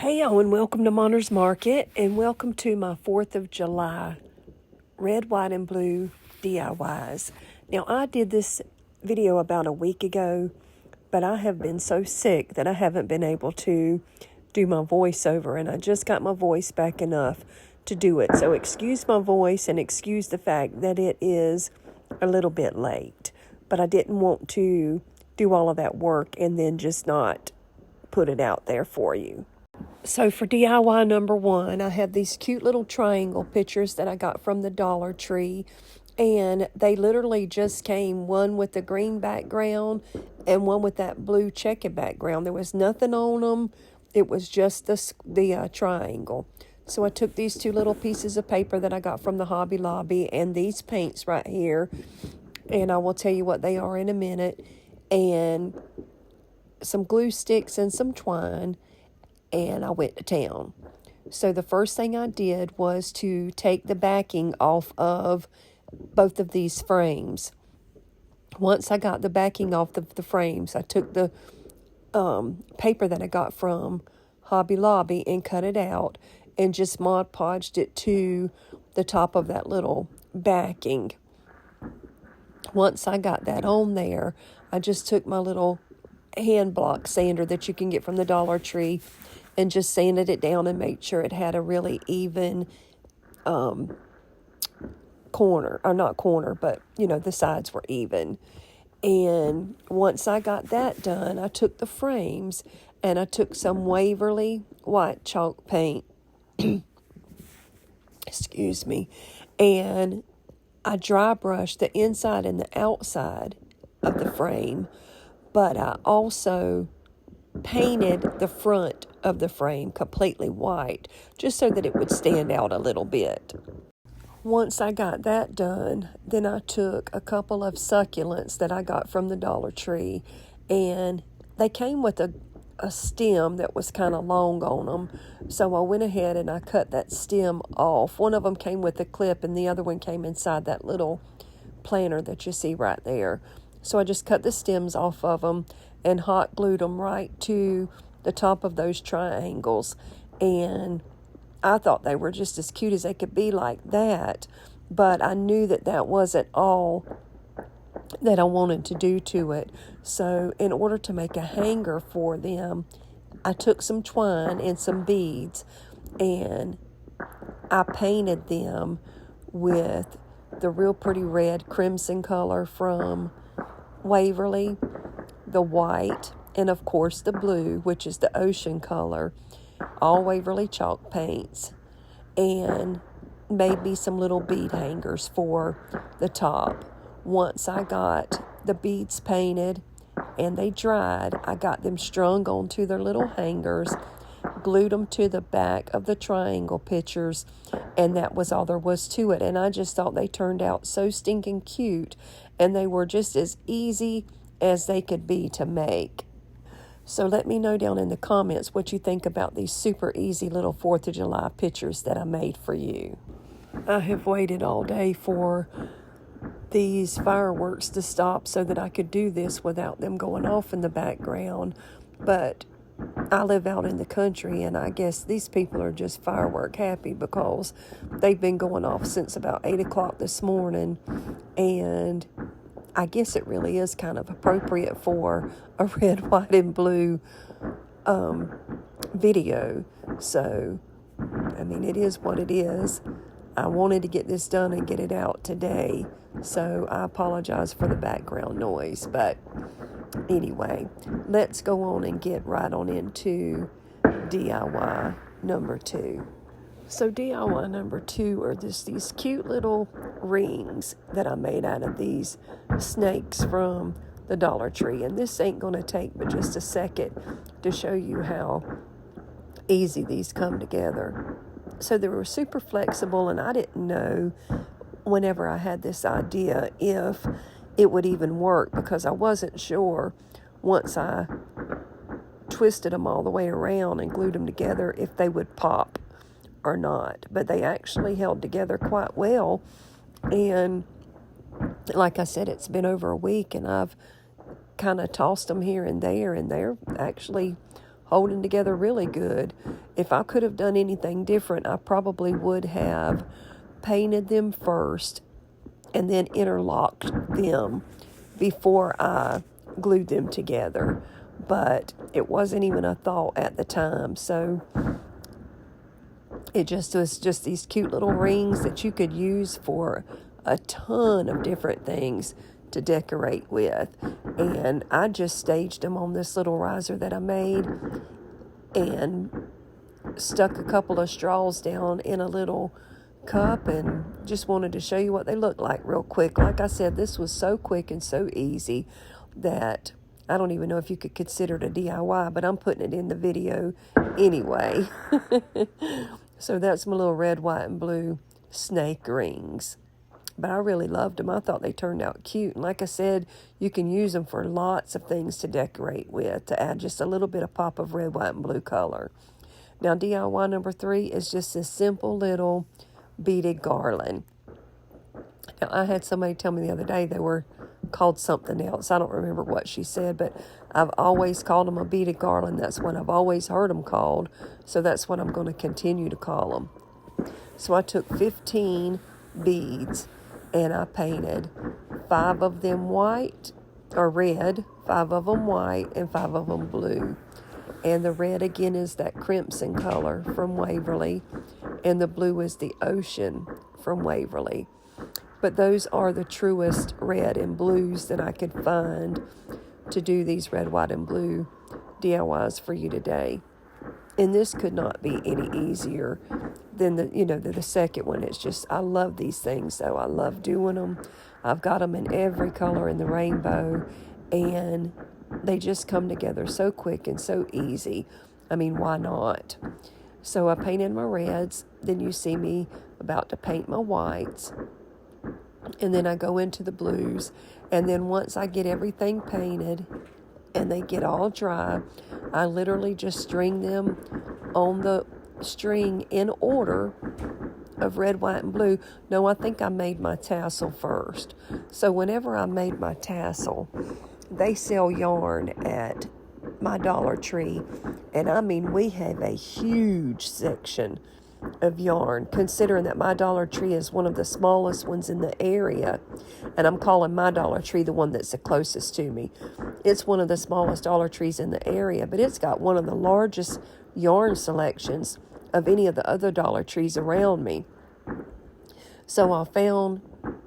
Hey y'all, and welcome to Monner's Market, and welcome to my 4th of July red, white, and blue DIYs. Now, I did this video about a week ago, but I have been so sick that I haven't been able to do my voiceover, and I just got my voice back enough to do it. So excuse my voice and excuse the fact that it is a little bit late, but I didn't want to do all of that work and then just not put it out there for you. So for DIY number one, I have these cute little triangle pictures that I got from the Dollar Tree. And they literally just came, one with the green background and one with that blue checkered background. There was nothing on them. It was just the triangle. So I took these two little pieces of paper that I got from the Hobby Lobby and these paints right here. And I will tell you what they are in a minute. And some glue sticks and some twine. And I went to town. So the first thing I did was to take the backing off of both of these frames. Once I got the backing off the frames, I took the paper that I got from Hobby Lobby and cut it out and just Mod Podged it to the top of that little backing. Once I got that on there, I just took my little hand block sander that you can get from the Dollar Tree and just sanded it down and made sure it had a really even corner, or not corner, but, the sides were even. And once I got that done, I took the frames and I took some Waverly white chalk paint, excuse me, and I dry brushed the inside and the outside of the frame, but I also painted the front of the frame completely white, just so that it would stand out a little bit. Once I got that done, then I took a couple of succulents that I got from the Dollar Tree, and they came with a stem that was kind of long on them, so I went ahead and I cut that stem off. One of them came with a clip, and the other one came inside that little planter that you see right there. So I just cut the stems off of them and hot glued them right to the top of those triangles. And I thought they were just as cute as they could be like that, but I knew that that wasn't all that I wanted to do to it. So in order to make a hanger for them, I took some twine and some beads and I painted them with the real pretty red crimson color from Waverly, the white, and of course the blue, which is the ocean color, all Waverly chalk paints, and maybe some little bead hangers for the top. Once I got the beads painted and they dried, I got them strung onto their little hangers, glued them to the back of the triangle pictures, and that was all there was to it. And I just thought they turned out so stinking cute, and they were just as easy as they could be to make. So let me know down in the comments what you think about these super easy little 4th of July pictures that I made for you. I have waited all day for these fireworks to stop so that I could do this without them going off in the background, but I live out in the country, and I guess these people are just firework happy because they've been going off since about 8 o'clock this morning, and I guess it really is kind of appropriate for a red, white, and blue video. So, I mean, it is what it is. I wanted to get this done and get it out today, so I apologize for the background noise. But anyway, let's go on and get right on into DIY number 2. So DIY number 2 are these cute little rings that I made out of these snakes from the Dollar Tree. And this ain't going to take but just a second to show you how easy these come together. So they were super flexible, and I didn't know whenever I had this idea if it would even work, because I wasn't sure once I twisted them all the way around and glued them together if they would pop or not. But they actually held together quite well, and like I said, it's been over a week, and I've kind of tossed them here and there, and they're actually holding together really good. If I could have done anything different, I probably would have painted them first and then interlocked them before I glued them together. But it wasn't even a thought at the time. So it just was just these cute little rings that you could use for a ton of different things to decorate with. And I just staged them on this little riser that I made and stuck a couple of straws down in a little cup and just wanted to show you what they look like real quick. Like I said, this was so quick and so easy that I don't even know if you could consider it a DIY, but I'm putting it in the video anyway. So that's my little red, white, and blue snake rings. But I really loved them. I thought they turned out cute. And like I said, you can use them for lots of things to decorate with, to add just a little bit of pop of red, white, and blue color. Now, DIY number 3 is just this simple little beaded garland. Now, I had somebody tell me the other day they were called something else. I don't remember what she said, but I've always called them a beaded garland. That's what I've always heard them called. So that's what I'm going to continue to call them. So I took 15 beads and I painted 5 of them white or red, 5 of them white, and 5 of them blue. And the red again is that crimson color from Waverly, and the blue is the ocean from Waverly. But those are the truest red and blues that I could find to do these red, white, and blue DIYs for you today. And this could not be any easier than the second one. It's just, I love these things, though. I love doing them. I've got them in every color in the rainbow, and they just come together so quick and so easy. I mean, why not? So I painted my reds. Then you see me about to paint my whites. And then I go into the blues. And then once I get everything painted and they get all dry, I literally just string them on the string in order of red, white, and blue. No, I think I made my tassel first. So whenever I made my tassel, they sell yarn at my Dollar Tree. And I mean, we have a huge section of yarn, considering that my Dollar Tree is one of the smallest ones in the area. And I'm calling my Dollar Tree the one that's the closest to me. It's one of the smallest Dollar Trees in the area, but it's got one of the largest yarn selections of any of the other Dollar Trees around me. So I found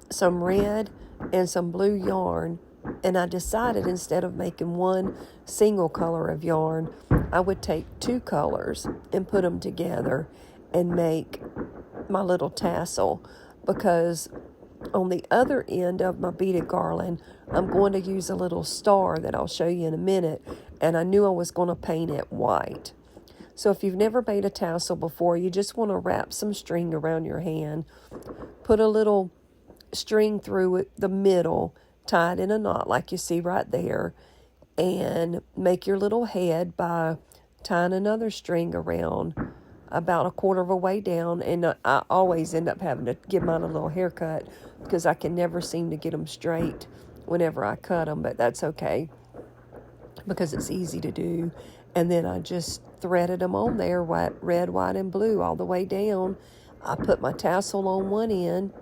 some red and some blue yarn, and I decided instead of making one single color of yarn, I would take 2 colors and put them together and make my little tassel, because on the other end of my beaded garland, I'm going to use a little star that I'll show you in a minute, and I knew I was going to paint it white. So if you've never made a tassel before, you just want to wrap some string around your hand, put a little string through it, the middle, tie it in a knot like you see right there, and make your little head by tying another string around about a quarter of a way down. And I always end up having to give mine a little haircut because I can never seem to get them straight whenever I cut them, but that's okay because it's easy to do. And then I just threaded them on there, red, white, and blue all the way down. I put my tassel on one end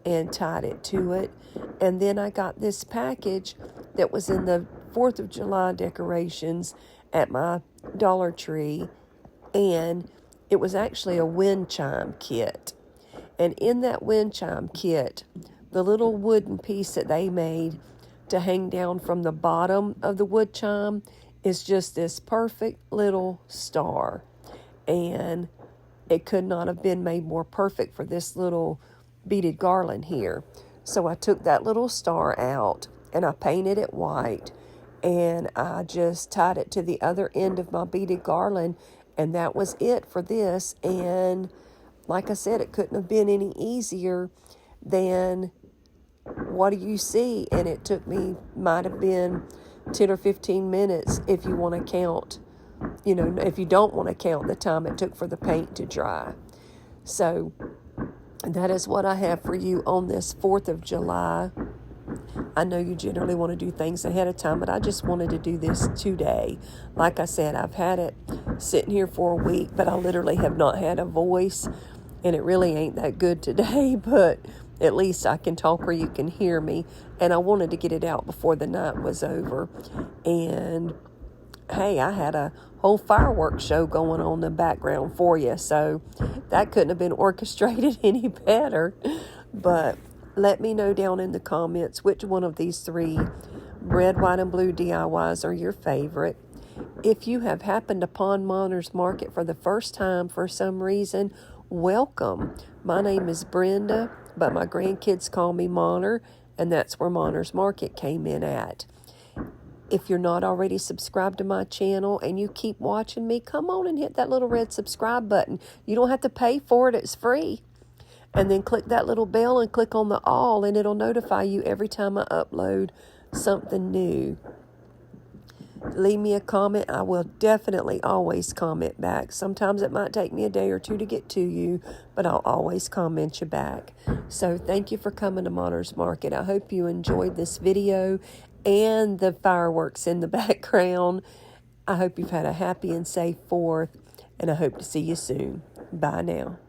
and tied it to it. And then I got this package that was in the 4th of July decorations at my Dollar Tree, and it was actually a wind chime kit. And in that wind chime kit, the little wooden piece that they made to hang down from the bottom of the wood chime is just this perfect little star. And it could not have been made more perfect for this little beaded garland here. So I took that little star out and I painted it white, and I just tied it to the other end of my beaded garland, and that was it for this. And like I said, it couldn't have been any easier than what do you see. And it took me, might have been 10 or 15 minutes if you want to count, if you don't want to count the time it took for the paint to dry. So that is what I have for you on this 4th of July. I know you generally want to do things ahead of time, but I just wanted to do this today. Like I said, I've had it sitting here for a week, but I literally have not had a voice, and it really ain't that good today, but at least I can talk where you can hear me, and I wanted to get it out before the night was over. And hey, I had a whole fireworks show going on in the background for you, so that couldn't have been orchestrated any better. But let me know down in the comments which one of these 3 red, white, and blue DIYs are your favorite. If you have happened upon Monner's Market for the first time for some reason, welcome. My name is Brenda, but my grandkids call me Monner, and that's where Monner's Market came in at. If you're not already subscribed to my channel and you keep watching me, come on and hit that little red subscribe button. You don't have to pay for it. It's free. And then click that little bell and click on the all, and it'll notify you every time I upload something new. Leave me a comment. I will definitely always comment back. Sometimes it might take me a day or 2 to get to you, but I'll always comment you back. So thank you for coming to Monner's Market. I hope you enjoyed this video and the fireworks in the background. I hope you've had a happy and safe 4th, and I hope to see you soon. Bye now.